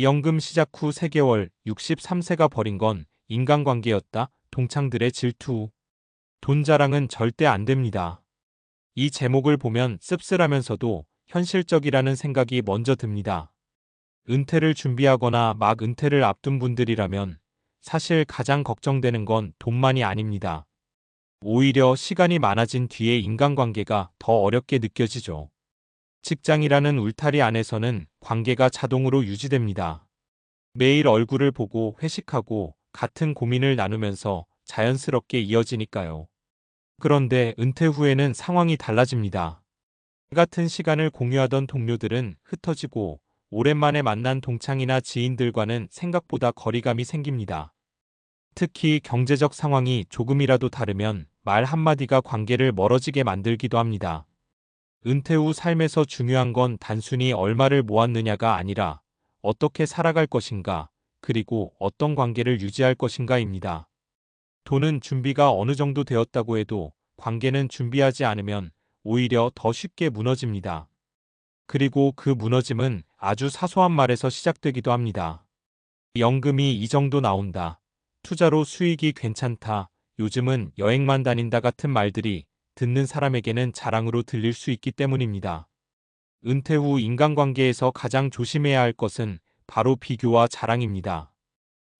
연금 시작 후 3개월 63세가 벌인 건 인간관계였다. 동창들의 질투. 돈 자랑은 절대 안 됩니다. 이 제목을 보면 씁쓸하면서도 현실적이라는 생각이 먼저 듭니다. 은퇴를 준비하거나 막 은퇴를 앞둔 분들이라면 사실 가장 걱정되는 건 돈만이 아닙니다. 오히려 시간이 많아진 뒤에 인간관계가 더 어렵게 느껴지죠. 직장이라는 울타리 안에서는 관계가 자동으로 유지됩니다. 매일 얼굴을 보고 회식하고 같은 고민을 나누면서 자연스럽게 이어지니까요. 그런데 은퇴 후에는 상황이 달라집니다. 같은 시간을 공유하던 동료들은 흩어지고 오랜만에 만난 동창이나 지인들과는 생각보다 거리감이 생깁니다. 특히 경제적 상황이 조금이라도 다르면 말 한마디가 관계를 멀어지게 만들기도 합니다. 은퇴 후 삶에서 중요한 건 단순히 얼마를 모았느냐가 아니라 어떻게 살아갈 것인가, 그리고 어떤 관계를 유지할 것인가입니다. 돈은 준비가 어느 정도 되었다고 해도 관계는 준비하지 않으면 오히려 더 쉽게 무너집니다. 그리고 그 무너짐은 아주 사소한 말에서 시작되기도 합니다. 연금이 이 정도 나온다. 투자로 수익이 괜찮다. 요즘은 여행만 다닌다 같은 말들이 듣는 사람에게는 자랑으로 들릴 수 있기 때문입니다. 은퇴 후 인간관계에서 가장 조심해야 할 것은 바로 비교와 자랑입니다.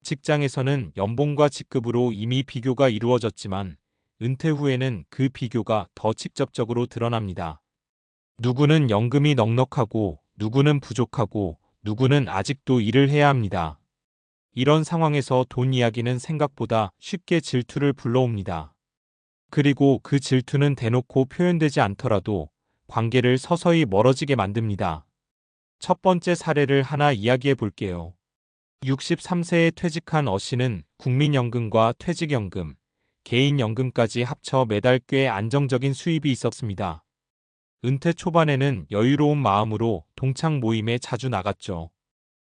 직장에서는 연봉과 직급으로 이미 비교가 이루어졌지만 은퇴 후에는 그 비교가 더 직접적으로 드러납니다. 누구는 연금이 넉넉하고 누구는 부족하고 누구는 아직도 일을 해야 합니다. 이런 상황에서 돈 이야기는 생각보다 쉽게 질투를 불러옵니다. 그리고 그 질투는 대놓고 표현되지 않더라도 관계를 서서히 멀어지게 만듭니다. 첫 번째 사례를 하나 이야기해 볼게요. 63세에 퇴직한 어 씨는 국민연금과 퇴직연금, 개인연금까지 합쳐 매달 꽤 안정적인 수입이 있었습니다. 은퇴 초반에는 여유로운 마음으로 동창 모임에 자주 나갔죠.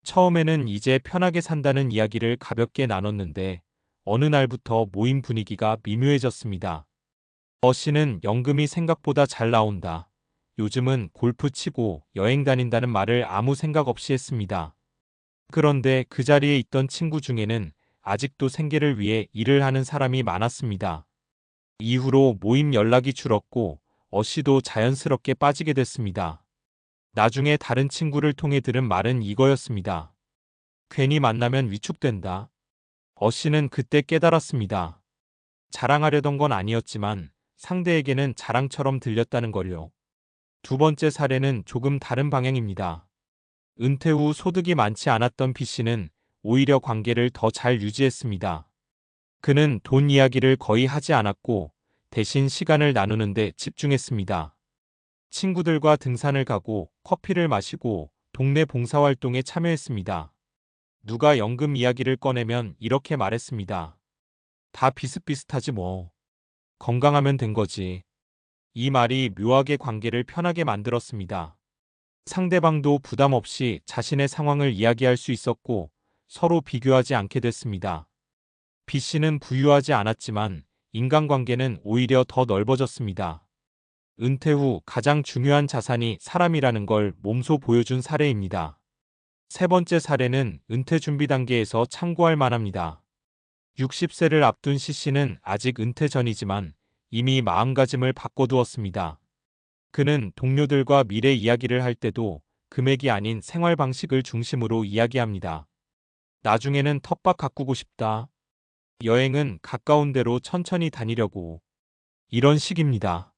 처음에는 이제 편하게 산다는 이야기를 가볍게 나눴는데 어느 날부터 모임 분위기가 미묘해졌습니다. 어 씨는 연금이 생각보다 잘 나온다. 요즘은 골프 치고 여행 다닌다는 말을 아무 생각 없이 했습니다. 그런데 그 자리에 있던 친구 중에는 아직도 생계를 위해 일을 하는 사람이 많았습니다. 이후로 모임 연락이 줄었고 어 씨도 자연스럽게 빠지게 됐습니다. 나중에 다른 친구를 통해 들은 말은 이거였습니다. 괜히 만나면 위축된다. 어 씨는 그때 깨달았습니다. 자랑하려던 건 아니었지만 상대에게는 자랑처럼 들렸다는 걸요. 두 번째 사례는 조금 다른 방향입니다. 은퇴 후 소득이 많지 않았던 B 씨는 오히려 관계를 더 잘 유지했습니다. 그는 돈 이야기를 거의 하지 않았고 대신 시간을 나누는 데 집중했습니다. 친구들과 등산을 가고 커피를 마시고 동네 봉사활동에 참여했습니다. 누가 연금 이야기를 꺼내면 이렇게 말했습니다. 다 비슷비슷하지 뭐. 건강하면 된 거지. 이 말이 묘하게 관계를 편하게 만들었습니다. 상대방도 부담 없이 자신의 상황을 이야기할 수 있었고 서로 비교하지 않게 됐습니다. B 씨는 부유하지 않았지만 인간관계는 오히려 더 넓어졌습니다. 은퇴 후 가장 중요한 자산이 사람이라는 걸 몸소 보여준 사례입니다. 세 번째 사례는 은퇴 준비 단계에서 참고할 만합니다. 60세를 앞둔 C 씨는 아직 은퇴 전이지만 이미 마음가짐을 바꿔두었습니다. 그는 동료들과 미래 이야기를 할 때도 금액이 아닌 생활 방식을 중심으로 이야기합니다. 나중에는 텃밭 가꾸고 싶다. 여행은 가까운 데로 천천히 다니려고. 이런 식입니다.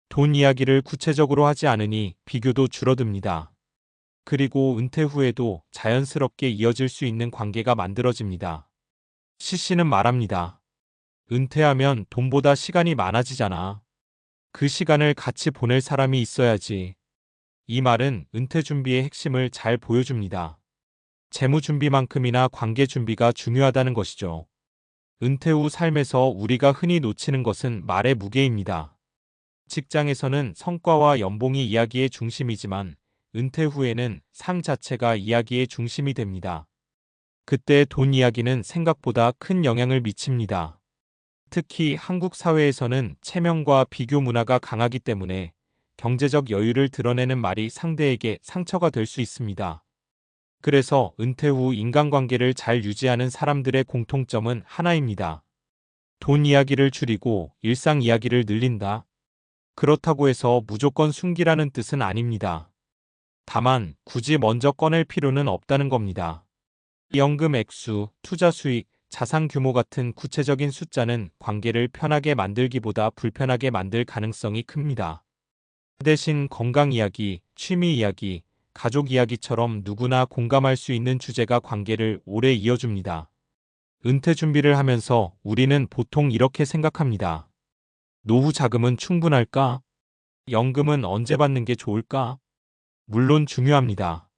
돈 이야기를 구체적으로 하지 않으니 비교도 줄어듭니다. 그리고 은퇴 후에도 자연스럽게 이어질 수 있는 관계가 만들어집니다. C 씨는 말합니다. 은퇴하면 돈보다 시간이 많아지잖아. 그 시간을 같이 보낼 사람이 있어야지. 이 말은 은퇴 준비의 핵심을 잘 보여줍니다. 재무 준비만큼이나 관계 준비가 중요하다는 것이죠. 은퇴 후 삶에서 우리가 흔히 놓치는 것은 말의 무게입니다. 직장에서는 성과와 연봉이 이야기의 중심이지만 은퇴 후에는 삶 자체가 이야기의 중심이 됩니다. 그때 돈 이야기는 생각보다 큰 영향을 미칩니다. 특히 한국 사회에서는 체면과 비교 문화가 강하기 때문에 경제적 여유를 드러내는 말이 상대에게 상처가 될 수 있습니다. 그래서 은퇴 후 인간관계를 잘 유지하는 사람들의 공통점은 하나입니다. 돈 이야기를 줄이고 일상 이야기를 늘린다. 그렇다고 해서 무조건 숨기라는 뜻은 아닙니다. 다만 굳이 먼저 꺼낼 필요는 없다는 겁니다. 연금 액수, 투자 수익, 자산 규모 같은 구체적인 숫자는 관계를 편하게 만들기보다 불편하게 만들 가능성이 큽니다. 대신 건강 이야기, 취미 이야기, 가족 이야기처럼 누구나 공감할 수 있는 주제가 관계를 오래 이어줍니다. 은퇴 준비를 하면서 우리는 보통 이렇게 생각합니다. 노후 자금은 충분할까? 연금은 언제 받는 게 좋을까? 물론 중요합니다.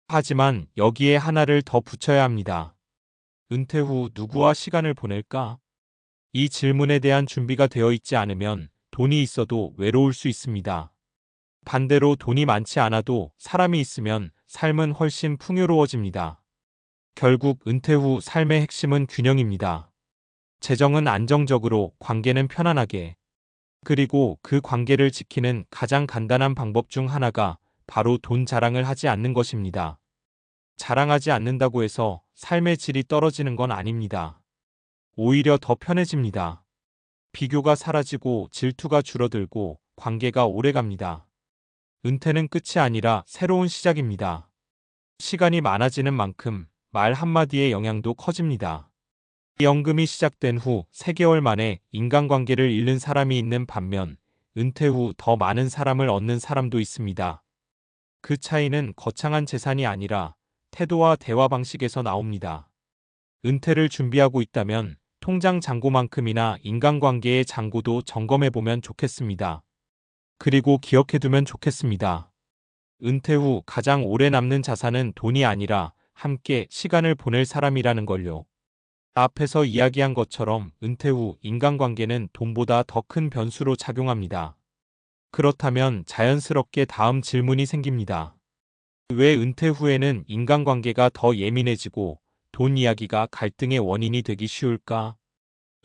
하지만 여기에 하나를 더 붙여야 합니다. 은퇴 후 누구와 시간을 보낼까? 이 질문에 대한 준비가 되어 있지 않으면 돈이 있어도 외로울 수 있습니다. 반대로 돈이 많지 않아도 사람이 있으면 삶은 훨씬 풍요로워집니다. 결국 은퇴 후 삶의 핵심은 균형입니다. 재정은 안정적으로, 관계는 편안하게. 그리고 그 관계를 지키는 가장 간단한 방법 중 하나가 바로 돈 자랑을 하지 않는 것입니다. 자랑하지 않는다고 해서 삶의 질이 떨어지는 건 아닙니다. 오히려 더 편해집니다. 비교가 사라지고 질투가 줄어들고 관계가 오래갑니다. 은퇴는 끝이 아니라 새로운 시작입니다. 시간이 많아지는 만큼 말 한마디의 영향도 커집니다. 연금이 시작된 후 3개월 만에 인간관계를 잃는 사람이 있는 반면 은퇴 후 더 많은 사람을 얻는 사람도 있습니다. 그 차이는 거창한 재산이 아니라 태도와 대화 방식에서 나옵니다. 은퇴를 준비하고 있다면 통장 잔고만큼이나 인간관계의 잔고도 점검해보면 좋겠습니다. 그리고 기억해두면 좋겠습니다. 은퇴 후 가장 오래 남는 자산은 돈이 아니라 함께 시간을 보낼 사람이라는 걸요. 앞에서 이야기한 것처럼 은퇴 후 인간관계는 돈보다 더 큰 변수로 작용합니다. 그렇다면 자연스럽게 다음 질문이 생깁니다. 왜 은퇴 후에는 인간관계가 더 예민해지고 돈 이야기가 갈등의 원인이 되기 쉬울까?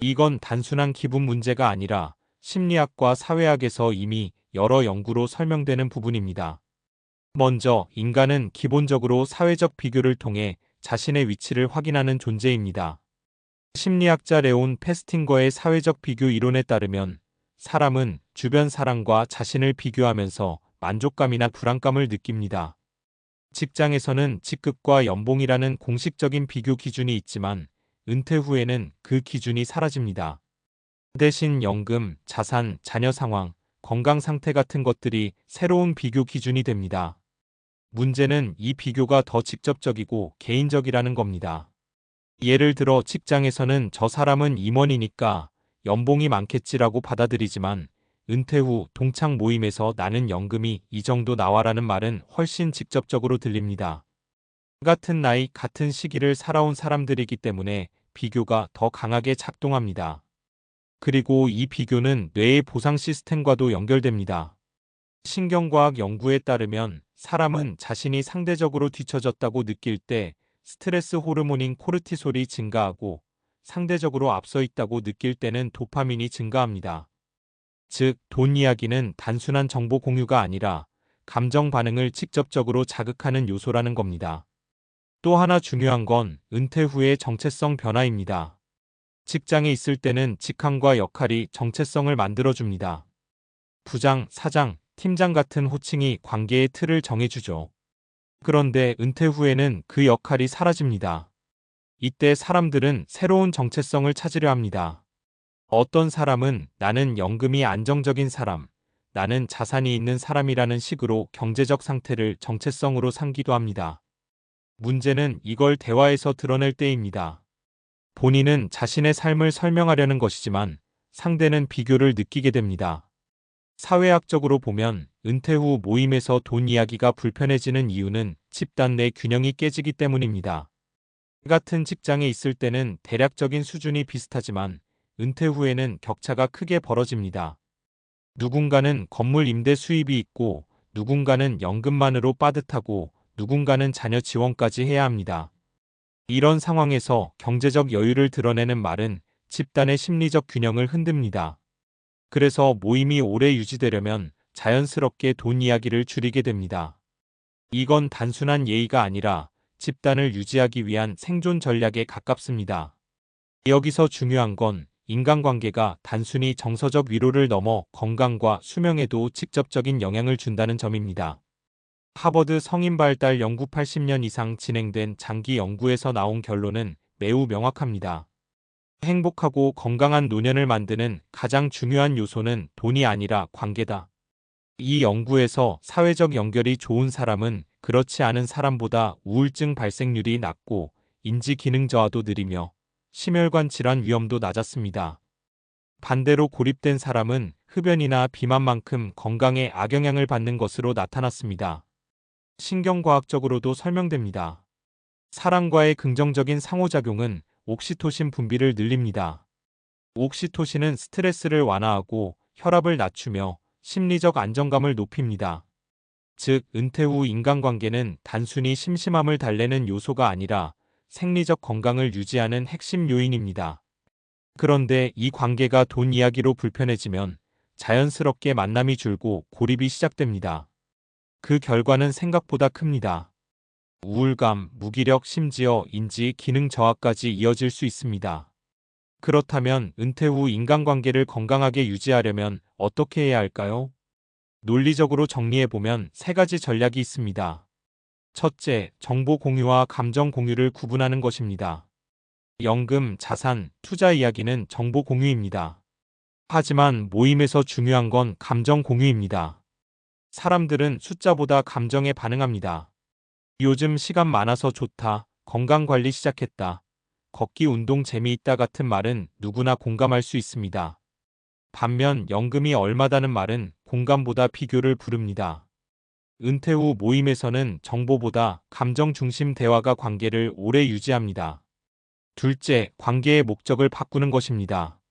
이건 단순한 기분 문제가 아니라 심리학과 사회학에서 이미 여러 연구로 설명되는 부분입니다. 먼저 인간은 기본적으로 사회적 비교를 통해 자신의 위치를 확인하는 존재입니다. 심리학자 레온 페스팅거의 사회적 비교 이론에 따르면 사람은 주변 사람과 자신을 비교하면서 만족감이나 불안감을 느낍니다. 직장에서는 직급과 연봉이라는 공식적인 비교 기준이 있지만 은퇴 후에는 그 기준이 사라집니다. 대신 연금, 자산, 자녀 상황, 건강 상태 같은 것들이 새로운 비교 기준이 됩니다. 문제는 이 비교가 더 직접적이고 개인적이라는 겁니다. 예를 들어 직장에서는 저 사람은 임원이니까 연봉이 많겠지라고 받아들이지만 은퇴 후 동창 모임에서 나는 연금이 이 정도 나와라는 말은 훨씬 직접적으로 들립니다. 같은 나이, 같은 시기를 살아온 사람들이기 때문에 비교가 더 강하게 작동합니다. 그리고 이 비교는 뇌의 보상 시스템과도 연결됩니다. 신경과학 연구에 따르면 사람은 자신이 상대적으로 뒤처졌다고 느낄 때 스트레스 호르몬인 코르티솔이 증가하고 상대적으로 앞서 있다고 느낄 때는 도파민이 증가합니다. 즉, 돈 이야기는 단순한 정보 공유가 아니라 감정 반응을 직접적으로 자극하는 요소라는 겁니다. 또 하나 중요한 건 은퇴 후의 정체성 변화입니다. 직장에 있을 때는 직함과 역할이 정체성을 만들어줍니다. 부장, 사장, 팀장 같은 호칭이 관계의 틀을 정해주죠. 그런데 은퇴 후에는 그 역할이 사라집니다. 이때 사람들은 새로운 정체성을 찾으려 합니다. 어떤 사람은 나는 연금이 안정적인 사람, 나는 자산이 있는 사람이라는 식으로 경제적 상태를 정체성으로 삼기도 합니다. 문제는 이걸 대화에서 드러낼 때입니다. 본인은 자신의 삶을 설명하려는 것이지만 상대는 비교를 느끼게 됩니다. 사회학적으로 보면 은퇴 후 모임에서 돈 이야기가 불편해지는 이유는 집단 내 균형이 깨지기 때문입니다. 같은 직장에 있을 때는 대략적인 수준이 비슷하지만 은퇴 후에는 격차가 크게 벌어집니다. 누군가는 건물 임대 수입이 있고 누군가는 연금만으로 빠듯하고 누군가는 자녀 지원까지 해야 합니다. 이런 상황에서 경제적 여유를 드러내는 말은 집단의 심리적 균형을 흔듭니다. 그래서 모임이 오래 유지되려면 자연스럽게 돈 이야기를 줄이게 됩니다. 이건 단순한 예의가 아니라 집단을 유지하기 위한 생존 전략에 가깝습니다. 여기서 중요한 건 인간관계가 단순히 정서적 위로를 넘어 건강과 수명에도 직접적인 영향을 준다는 점입니다. 하버드 성인발달 연구 80년 이상 진행된 장기 연구에서 나온 결론은 매우 명확합니다. 행복하고 건강한 노년을 만드는 가장 중요한 요소는 돈이 아니라 관계다. 이 연구에서 사회적 연결이 좋은 사람은 그렇지 않은 사람보다 우울증 발생률이 낮고 인지 기능 저하도 느리며 심혈관 질환 위험도 낮았습니다. 반대로 고립된 사람은 흡연이나 비만만큼 건강에 악영향을 받는 것으로 나타났습니다. 신경과학적으로도 설명됩니다. 사람과의 긍정적인 상호작용은 옥시토신 분비를 늘립니다. 옥시토신은 스트레스를 완화하고 혈압을 낮추며 심리적 안정감을 높입니다. 즉, 은퇴 후 인간관계는 단순히 심심함을 달래는 요소가 아니라 생리적 건강을 유지하는 핵심 요인입니다. 그런데 이 관계가 돈 이야기로 불편해지면 자연스럽게 만남이 줄고 고립이 시작됩니다. 그 결과는 생각보다 큽니다. 우울감, 무기력, 심지어 인지 기능 저하까지 이어질 수 있습니다. 그렇다면 은퇴 후 인간관계를 건강하게 유지하려면 어떻게 해야 할까요? 논리적으로 정리해보면 세 가지 전략이 있습니다. 첫째, 정보 공유와 감정 공유를 구분하는 것입니다. 연금, 자산, 투자 이야기는 정보 공유입니다. 하지만 모임에서 중요한 건 감정 공유입니다. 사람들은 숫자보다 감정에 반응합니다. 요즘 시간 많아서 좋다, 건강관리 시작했다, 걷기 운동 재미있다 같은 말은 누구나 공감할 수 있습니다. 반면 연금이 얼마다는 말은 공감보다 비교를 부릅니다. 은퇴 후 모임에서는 정보보다 감정 중심 대화가 관계를 오래 유지합니다. 둘째, 관계의 목적을 바꾸는 것입니다.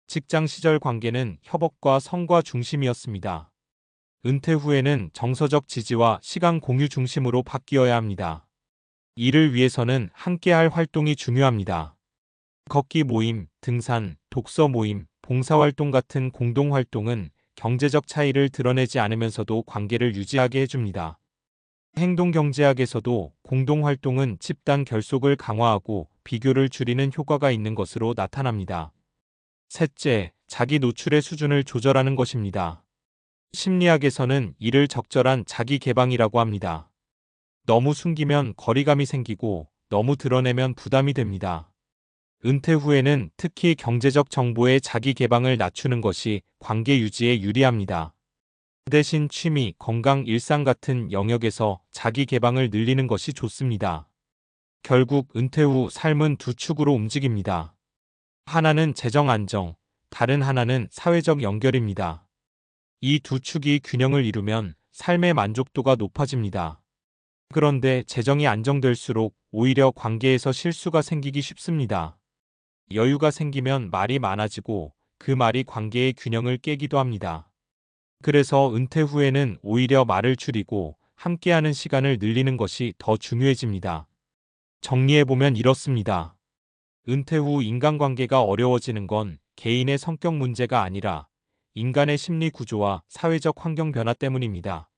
직장 시절 관계는 협업과 성과 중심이었습니다. 은퇴 후에는 정서적 지지와 시간 공유 중심으로 바뀌어야 합니다. 이를 위해서는 함께할 활동이 중요합니다. 걷기 모임, 등산, 독서 모임, 봉사활동 같은 공동활동은 경제적 차이를 드러내지 않으면서도 관계를 유지하게 해줍니다. 행동경제학에서도 공동활동은 집단 결속을 강화하고 비교를 줄이는 효과가 있는 것으로 나타납니다. 셋째, 자기 노출의 수준을 조절하는 것입니다. 심리학에서는 이를 적절한 자기 개방이라고 합니다. 너무 숨기면 거리감이 생기고 너무 드러내면 부담이 됩니다. 은퇴 후에는 특히 경제적 정보의 자기 개방을 낮추는 것이 관계 유지에 유리합니다. 대신 취미, 건강, 일상 같은 영역에서 자기 개방을 늘리는 것이 좋습니다. 결국 은퇴 후 삶은 두 축으로 움직입니다. 하나는 재정 안정, 다른 하나는 사회적 연결입니다. 이 두 축이 균형을 이루면 삶의 만족도가 높아집니다. 그런데 재정이 안정될수록 오히려 관계에서 실수가 생기기 쉽습니다. 여유가 생기면 말이 많아지고 그 말이 관계의 균형을 깨기도 합니다. 그래서 은퇴 후에는 오히려 말을 줄이고 함께하는 시간을 늘리는 것이 더 중요해집니다. 정리해보면 이렇습니다. 은퇴 후 인간관계가 어려워지는 건 개인의 성격 문제가 아니라 인간의 심리 구조와 사회적 환경 변화 때문입니다.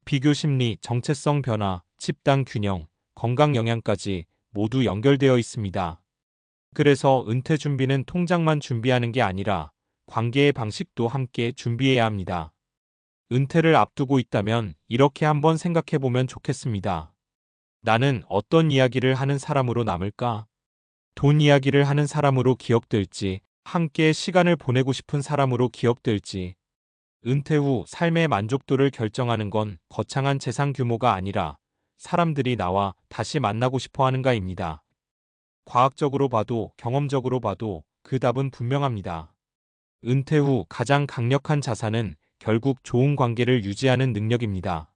비교 심리, 정체성 변화, 집단 균형, 건강 영향까지 모두 연결되어 있습니다. 그래서 은퇴 준비는 통장만 준비하는 게 아니라 관계의 방식도 함께 준비해야 합니다. 은퇴를 앞두고 있다면 이렇게 한번 생각해보면 좋겠습니다. 나는 어떤 이야기를 하는 사람으로 남을까? 돈 이야기를 하는 사람으로 기억될지, 함께 시간을 보내고 싶은 사람으로 기억될지. 은퇴 후 삶의 만족도를 결정하는 건 거창한 재산 규모가 아니라 사람들이 나와 다시 만나고 싶어 하는가입니다. 과학적으로 봐도 경험적으로 봐도 그 답은 분명합니다. 은퇴 후 가장 강력한 자산은 결국 좋은 관계를 유지하는 능력입니다.